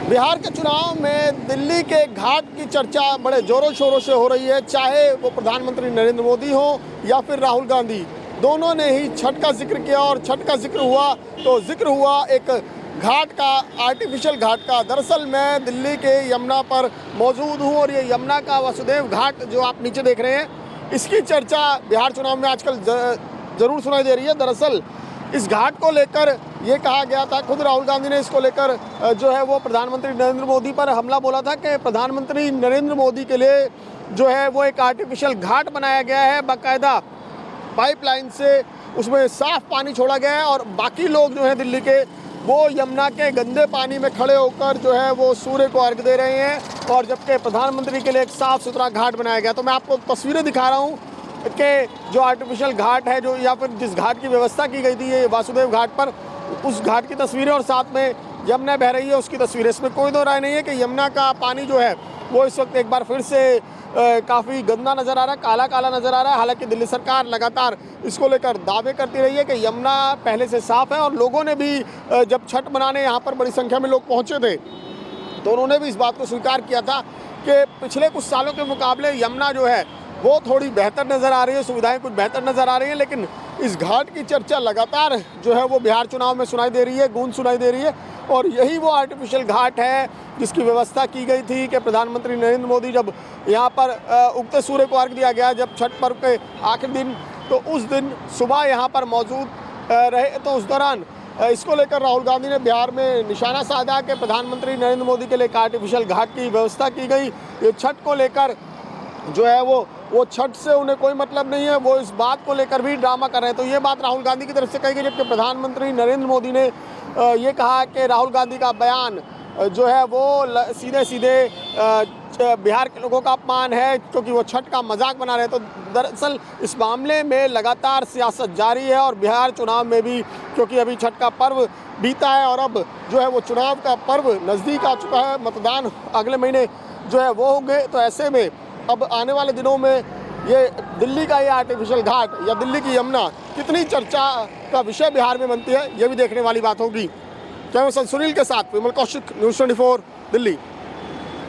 बिहार के चुनाव में दिल्ली के घाट की चर्चा बड़े जोरों शोरों से हो रही है, चाहे वो प्रधानमंत्री नरेंद्र मोदी हो या फिर राहुल गांधी। दोनों ने ही छठ का जिक्र किया और छठ का जिक्र हुआ तो जिक्र हुआ एक घाट का, आर्टिफिशियल घाट का। दरअसल मैं दिल्ली के यमुना पर मौजूद हूँ और ये यमुना का वसुदेव घाट जो आप नीचे देख रहे हैं, इसकी चर्चा बिहार चुनाव में आजकल ज़रूर सुनाई दे रही है। दरअसल इस घाट को लेकर ये कहा गया था, खुद राहुल गांधी ने इसको लेकर जो है वो प्रधानमंत्री नरेंद्र मोदी पर हमला बोला था कि प्रधानमंत्री नरेंद्र मोदी के लिए जो है वो एक आर्टिफिशियल घाट बनाया गया है, बाकायदा पाइपलाइन से उसमें साफ पानी छोड़ा गया है और बाकी लोग जो हैं दिल्ली के, वो यमुना के गंदे पानी में खड़े होकर जो है वो सूर्य को अर्घ्य दे रहे हैं और जबकि प्रधानमंत्री के लिए एक साफ़ सुथरा घाट बनाया गया। तो मैं आपको तस्वीरें दिखा रहा हूँ कि जो आर्टिफिशियल घाट है, जो या फिर जिस घाट की व्यवस्था की गई थी ये वासुदेव घाट पर, उस घाट की तस्वीरें और साथ में यमुना बह रही है उसकी तस्वीरें। इसमें कोई दो राय नहीं है कि यमुना का पानी जो है वो इस वक्त एक बार फिर से काफ़ी गंदा नज़र आ रहा है, काला काला नज़र आ रहा है। हालांकि दिल्ली सरकार लगातार इसको लेकर दावे करती रही है कि यमुना पहले से साफ़ है और लोगों ने भी जब छठ मनाने यहाँ पर बड़ी संख्या में लोग पहुँचे थे तो उन्होंने भी इस बात को स्वीकार किया था कि पिछले कुछ सालों के मुकाबले यमुना जो है वो थोड़ी बेहतर नज़र आ रही है, सुविधाएं कुछ बेहतर नज़र आ रही हैं। लेकिन इस घाट की चर्चा लगातार जो है वो बिहार चुनाव में सुनाई दे रही है, गूंज सुनाई दे रही है और यही वो आर्टिफिशियल घाट है जिसकी व्यवस्था की गई थी कि प्रधानमंत्री नरेंद्र मोदी जब यहाँ पर उगते सूर्य को अर्घ्य दिया गया, जब छठ पर्व के आखिरी दिन, तो उस दिन सुबह यहाँ पर मौजूद रहे। तो उस दौरान इसको लेकर राहुल गांधी ने बिहार में निशाना साधा कि प्रधानमंत्री नरेंद्र मोदी के लिए एक आर्टिफिशियल घाट की व्यवस्था की गई। ये छठ को लेकर जो है वो छठ से उन्हें कोई मतलब नहीं है, वो इस बात को लेकर भी ड्रामा कर रहे हैं। तो ये बात राहुल गांधी की तरफ से कही गई, जबकि प्रधानमंत्री नरेंद्र मोदी ने ये कहा कि राहुल गांधी का बयान जो है वो सीधे सीधे बिहार के लोगों का अपमान है क्योंकि वो छठ का मजाक बना रहे हैं। तो दरअसल इस मामले में लगातार सियासत जारी है और बिहार चुनाव में भी, क्योंकि अभी छठ का पर्व बीता है और अब जो है वो चुनाव का पर्व नज़दीक आ चुका है, मतदान अगले महीने जो है वो होंगे। तो ऐसे में अब आने वाले दिनों में ये दिल्ली का ये आर्टिफिशियल घाट या दिल्ली की यमुना कितनी चर्चा का विषय बिहार में बनती है, ये भी देखने वाली बात होगी। कैमरा पर्सन सुनील के साथ विमल कौशिक, न्यूज़ 24 दिल्ली।